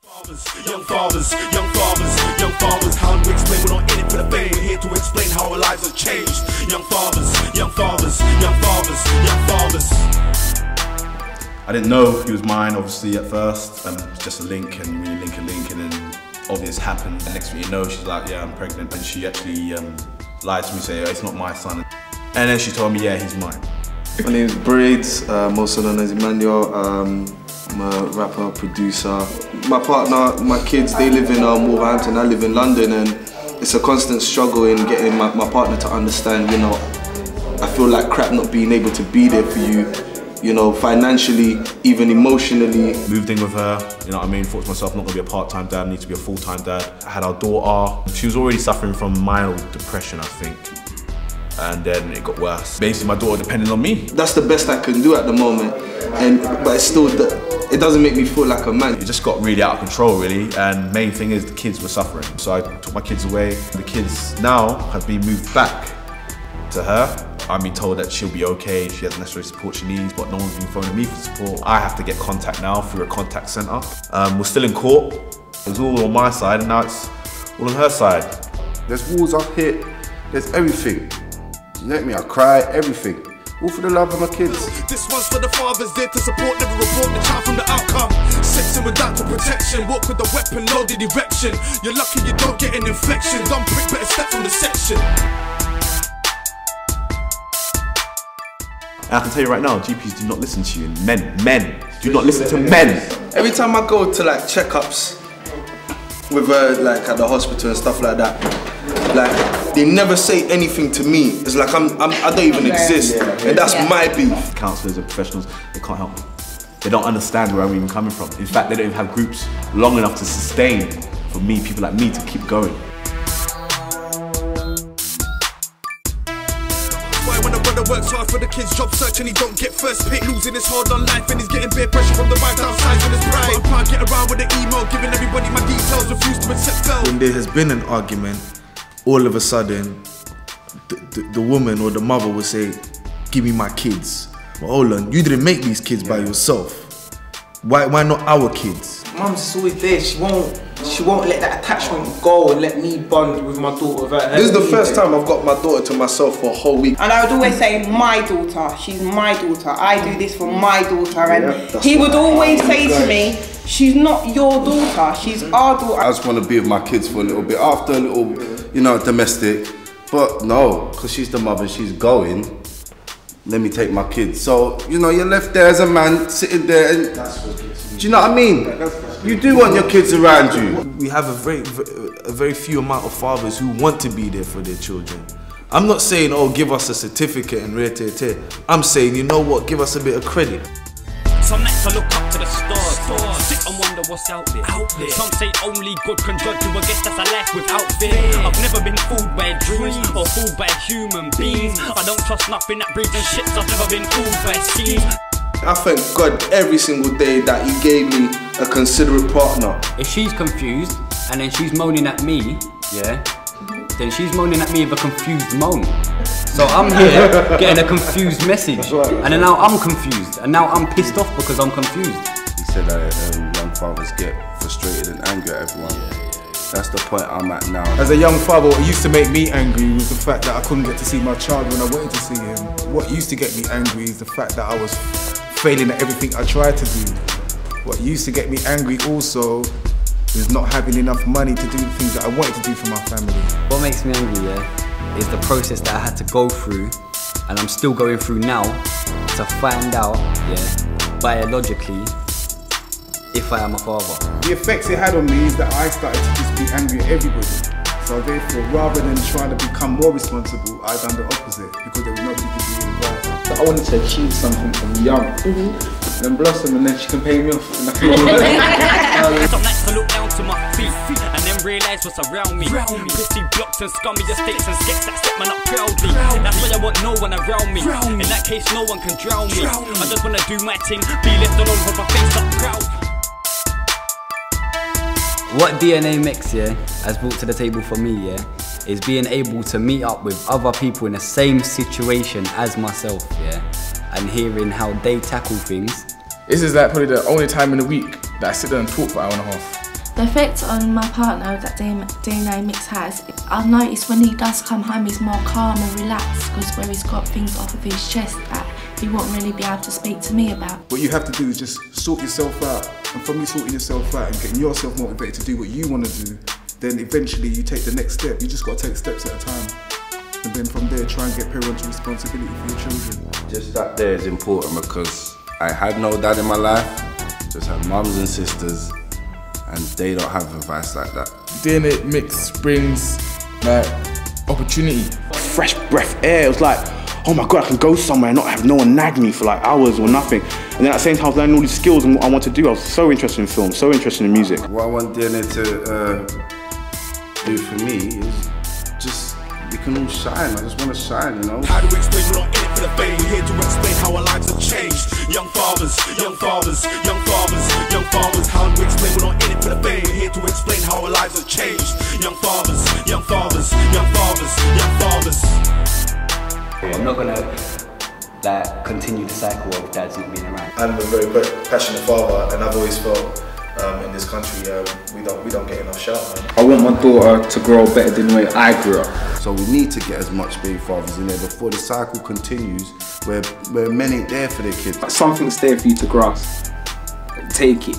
Young fathers, how to explain we're not in it for the fame. We're here to explain how our lives have changed. Young fathers. I didn't know he was mine, obviously, at first. It's just a link, and when you link, and then obvious happened. And next thing you know, she's like, yeah, I'm pregnant. And she actually lied to me, saying, oh, it's not my son. And then she told me, yeah, he's mine. My name is Braydz, also known as Emmanuel. I'm a rapper, producer. My partner, my kids, they live in Wolverhampton, I live in London, and it's a constant struggle in getting my partner to understand, you know, I feel like crap not being able to be there for you, you know, financially, even emotionally. Moved in with her, you know what I mean, thought to myself, I'm not gonna be a part-time dad, I need to be a full-time dad. I had our daughter. She was already suffering from mild depression, I think. And then it got worse. Basically, my daughter depended on me. That's the best I can do at the moment, but it's still, it doesn't make me feel like a man. It just got really out of control, really, and main thing is the kids were suffering. So I took my kids away. The kids now have been moved back to her. I've been told that she'll be okay, she has the necessary support she needs, but no one's been phoning me for support. I have to get contact now through a contact centre. We're still in court. It was all on my side, and now it's all on her side. There's walls I've hit, there's everything. You know me, I cry, everything. All for the love of my kids. This one's for the fathers there to support, never report the child from the outcome. Sexing without the protection, walk with a weapon loaded erection. You're lucky you don't get an infection. Dumb prick, better step from the section. And I can tell you right now, GPs do not listen to you. Men do not listen to men. Every time I go to like checkups with her, like at the hospital and stuff like that, like they never say anything to me. It's like I don't even exist, and that's my beef. Counsellors and professionals, they can't help me. They don't understand where I'm even coming from. In fact, they don't even have groups long enough to sustain for me, people like me, to keep going. When a brother works hard for the kids' job search and he don't get first pick, losing his hold on life and he's getting bare pressure from the wife downside with his pride. I can't get around with the email, giving everybody my details, refuse to accept girl. When there has been an argument, all of a sudden, the woman or the mother will say, give me my kids. Well, hold on, you didn't make these kids by yourself. Why not our kids? Mum's just always there, she won't let that attachment go and let me bond with my daughter. This is the first time I've got my daughter to myself for a whole week. And I would always say, my daughter, she's my daughter, I do this for my daughter. And he would always say to me, she's not your daughter, she's our daughter. I just want to be with my kids for a little bit, after a little, you know, domestic. But no, because she's the mother, she's going, let me take my kids. So, you know, you're left there as a man, sitting there and, do you know what I mean? You do want your kids around you. We have a very few amount of fathers who want to be there for their children. I'm not saying, oh, give us a certificate and rare. I'm saying, you know what, give us a bit of credit. Some nights I look up to the stars, sit and wonder what's out there. Some say only God can judge you, I guess that's a life without fear. I've never been fooled by dreams or fooled by human beings. I don't trust nothing that breathes and shits, I've never been fooled by schemes. I thank God every single day that He gave me a considerate partner. If she's confused and then she's moaning at me, yeah, then she's moaning at me with a confused moan. So I'm here getting a confused message, and then now I'm confused, and now I'm pissed off because I'm confused. He said that young fathers get frustrated and angry at everyone. That's the point I'm at now. As a young father, what used to make me angry was the fact that I couldn't get to see my child when I wanted to see him. What used to get me angry is the fact that I was failing at everything I tried to do. What used to get me angry also is not having enough money to do the things that I wanted to do for my family. What makes me angry, yeah, is the process that I had to go through, and I'm still going through now, to find out, yeah, biologically, if I am a father. The effects it had on me is that I started to just be angry at everybody. So therefore, rather than trying to become more responsible, I done the opposite, because there was nobody to give me advice. So I wanted to achieve something from young, and then blossom, and then she can pay me off. And Some nights I look down to my feet and then realise what's around me. Pissy blocks and scummy estates and skets that step man up proudly. That's why I want no one around me. In that case, no one can drown me. I just wanna do my thing, be left alone with my face up proud. What DNA Mix, yeah, has brought to the table for me, yeah, is being able to meet up with other people in the same situation as myself, yeah, and hearing how they tackle things. This is like probably the only time in the week that I sit there and talk for an hour and a half. The effect on my partner that DNA mix has, I've noticed when he does come home he's more calm and relaxed, because where he's got things off of his chest that he won't really be able to speak to me about. What you have to do is just sort yourself out, and from you sorting yourself out and getting yourself motivated to do what you want to do, then eventually you take the next step. You just got to take steps at a time. And then from there try and get parental responsibility for your children. Just that there is important, because I had no dad in my life, just had mums and sisters, and they don't have advice like that. DNA mix brings like opportunity. Fresh breath air, it was like, oh my God, I can go somewhere and not have no one nag me for like hours or nothing. And then at the same time I was learning all these skills and what I want to do. I was so interested in film, so interested in music. What I want DNA to do for me is just, we can all shine. I just want to shine, you know. How do we explain we're not in it for the fame? We're here to explain how our lives have changed. Young fathers, young fathers, young fathers, young fathers. How do we explain we're not in it for the fame? We're here to explain how our lives have changed. Young fathers, young fathers, young fathers, young fathers. I'm not gonna like continue the cycle of dads not being around. I'm a very passionate father, and I've always felt in this country we don't get enough shout, man. I want my daughter to grow up better than the way I grew up. So we need to get as much baby fathers in there before the cycle continues, where men ain't there for their kids. Something's there for you to grasp. Take it.